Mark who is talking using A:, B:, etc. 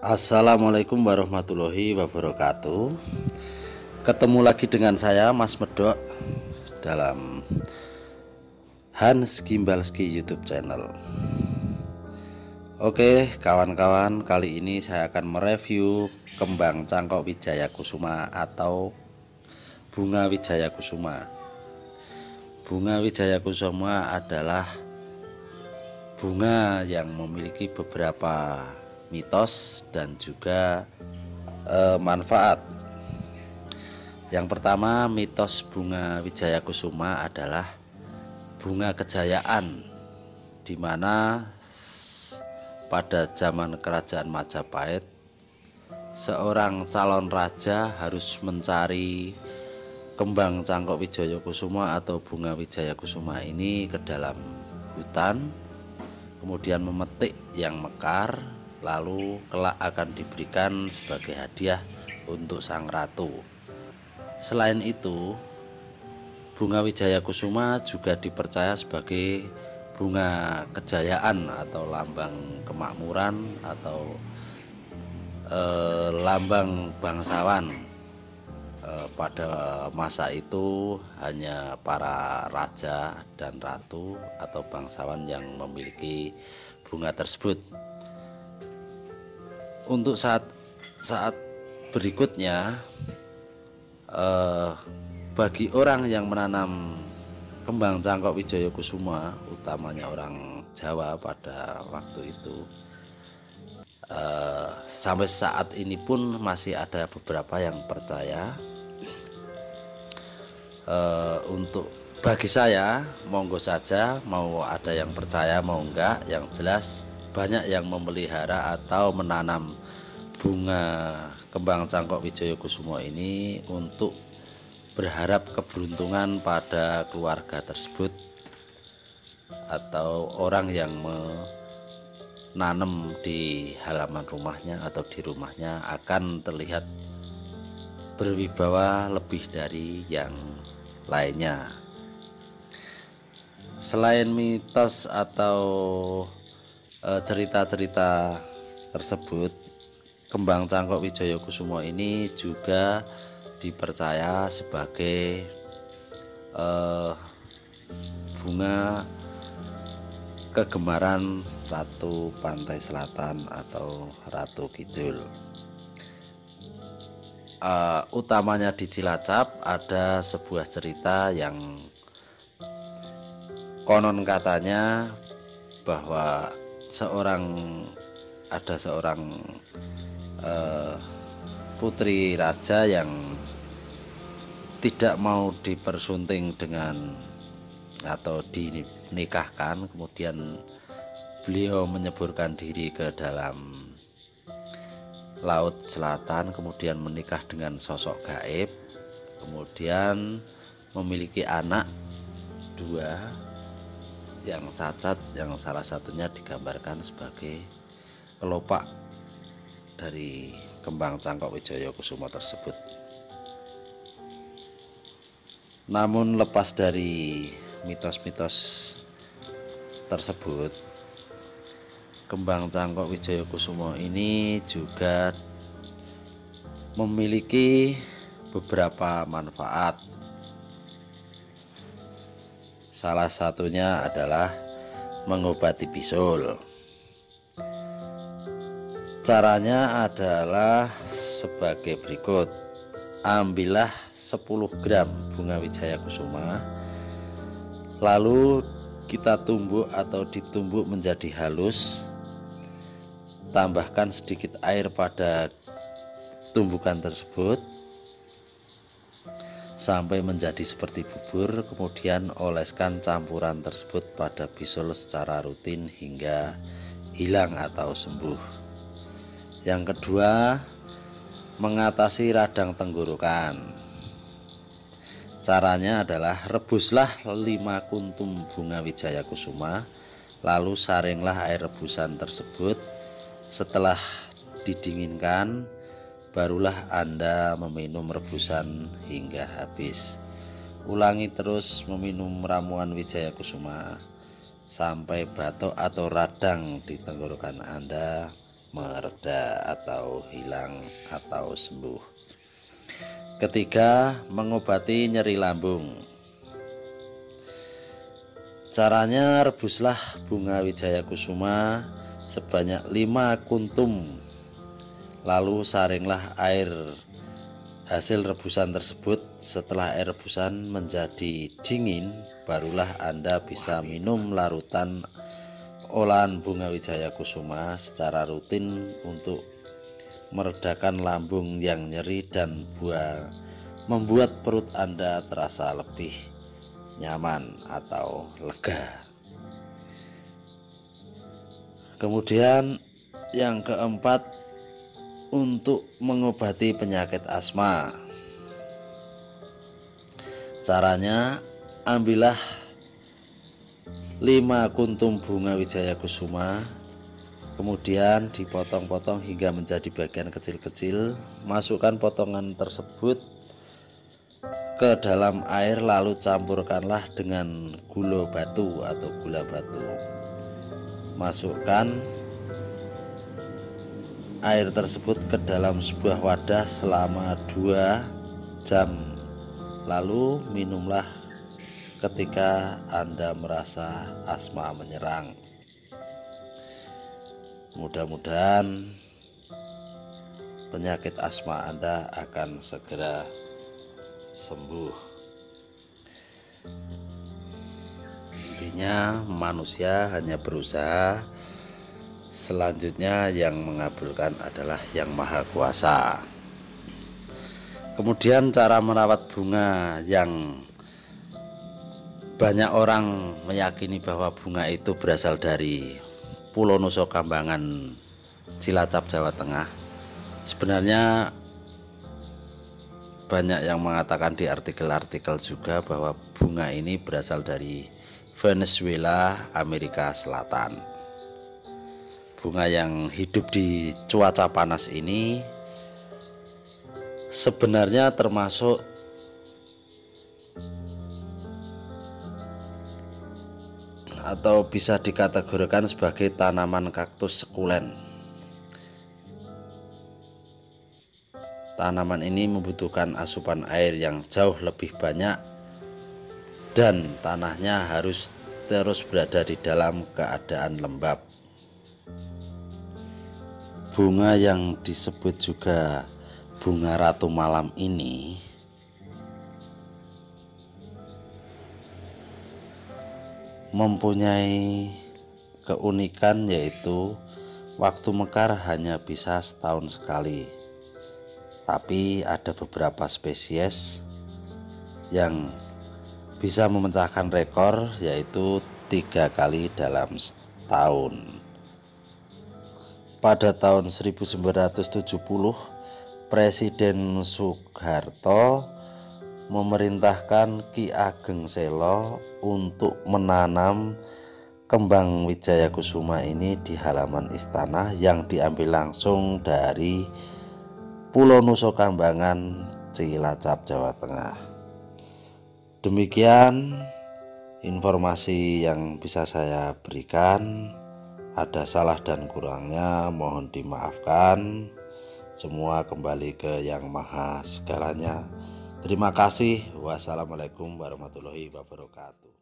A: Assalamualaikum warahmatullahi wabarakatuh. Ketemu lagi dengan saya Mas Medok dalam Hans Gimbalski YouTube channel. Oke kawan-kawan, kali ini saya akan mereview kembang cangkok wijaya kusuma atau bunga wijaya kusuma. Bunga wijaya kusuma adalah bunga yang memiliki beberapa mitos dan juga manfaat. Yang pertama, mitos bunga wijaya kusuma adalah bunga kejayaan, di mana pada zaman kerajaan Majapahit seorang calon raja harus mencari kembang cangkok wijaya kusuma atau bunga wijaya kusuma ini ke dalam hutan, kemudian memetik yang mekar, lalu kelak akan diberikan sebagai hadiah untuk sang ratu. Selain itu, bunga wijaya kusuma juga dipercaya sebagai bunga kejayaan atau lambang kemakmuran atau lambang bangsawan. Pada masa itu hanya para raja dan ratu atau bangsawan yang memiliki bunga tersebut. Untuk saat berikutnya, bagi orang yang menanam kembang cangkok wijaya kusuma, utamanya orang Jawa pada waktu itu, sampai saat ini pun masih ada beberapa yang percaya. Untuk bagi saya, monggo saja, mau ada yang percaya mau enggak, yang jelas banyak yang memelihara atau menanam bunga kembang cangkok wijaya kusuma ini untuk berharap keberuntungan pada keluarga tersebut atau orang yang menanam di halaman rumahnya atau di rumahnya akan terlihat berwibawa lebih dari yang lainnya. Selain mitos atau cerita-cerita tersebut, kembang cangkok wijaya kusuma ini juga dipercaya sebagai bunga kegemaran Ratu Pantai Selatan atau Ratu Kidul. Utamanya di Cilacap ada sebuah cerita yang konon katanya bahwa ada seorang putri raja yang tidak mau dipersunting dengan atau dinikahkan, kemudian beliau menyeburkan diri ke dalam Laut Selatan, kemudian menikah dengan sosok gaib, kemudian memiliki anak dua yang cacat, yang salah satunya digambarkan sebagai kelopak dari kembang cangkok wijaya kusuma tersebut. Namun lepas dari mitos-mitos tersebut, kembang cangkok wijaya kusuma ini juga memiliki beberapa manfaat. Salah satunya adalah mengobati bisul. Caranya adalah sebagai berikut. Ambillah 10 gram bunga wijaya kusuma, lalu kita tumbuk atau ditumbuk menjadi halus. Tambahkan sedikit air pada tumbukan tersebut sampai menjadi seperti bubur, kemudian oleskan campuran tersebut pada bisul secara rutin hingga hilang atau sembuh. Yang kedua, mengatasi radang tenggorokan. Caranya adalah rebuslah 5 kuntum bunga wijaya kusuma, lalu saringlah air rebusan tersebut. Setelah didinginkan, barulah Anda meminum rebusan hingga habis. Ulangi terus meminum ramuan wijaya kusuma sampai batuk atau radang di tenggorokan Anda mereda atau hilang atau sembuh. Ketiga, mengobati nyeri lambung. Caranya, rebuslah bunga wijaya kusuma sebanyak 5 kuntum, lalu saringlah air hasil rebusan tersebut. Setelah air rebusan menjadi dingin, barulah Anda bisa minum larutan olahan bunga wijaya kusuma secara rutin untuk meredakan lambung yang nyeri dan membuat perut Anda terasa lebih nyaman atau lega. Kemudian yang keempat, untuk mengobati penyakit asma. Caranya, ambillah 5 kuntum bunga wijaya kusuma, kemudian dipotong-potong hingga menjadi bagian kecil-kecil. Masukkan potongan tersebut ke dalam air, lalu campurkanlah dengan gula batu atau gula batu. Masukkan air tersebut ke dalam sebuah wadah selama 2 jam, lalu minumlah ketika Anda merasa asma menyerang. Mudah-mudahan penyakit asma Anda akan segera sembuh. Intinya, manusia hanya berusaha, selanjutnya yang mengabulkan adalah Yang Maha Kuasa. Kemudian cara merawat bunga yang banyak orang meyakini bahwa bunga itu berasal dari Pulau Nusa Kambangan, Cilacap, Jawa Tengah. Sebenarnya banyak yang mengatakan di artikel-artikel juga bahwa bunga ini berasal dari Venezuela, Amerika Selatan. Bunga yang hidup di cuaca panas ini sebenarnya termasuk atau bisa dikategorikan sebagai tanaman kaktus sekulen. Tanaman ini membutuhkan asupan air yang jauh lebih banyak dan tanahnya harus terus berada di dalam keadaan lembab. Bunga yang disebut juga bunga ratu malam ini mempunyai keunikan, yaitu waktu mekar hanya bisa setahun sekali. Tapi ada beberapa spesies yang bisa memecahkan rekor, yaitu 3 kali dalam setahun. Pada tahun 1970, Presiden Soeharto memerintahkan Ki Ageng Selo untuk menanam kembang wijaya kusuma ini di halaman istana yang diambil langsung dari Pulau Nusa Kambangan, Cilacap, Jawa Tengah. Demikian informasi yang bisa saya berikan. Ada salah dan kurangnya mohon dimaafkan. Semua kembali ke Yang Maha segalanya. Terima kasih. Wassalamualaikum warahmatullahi wabarakatuh.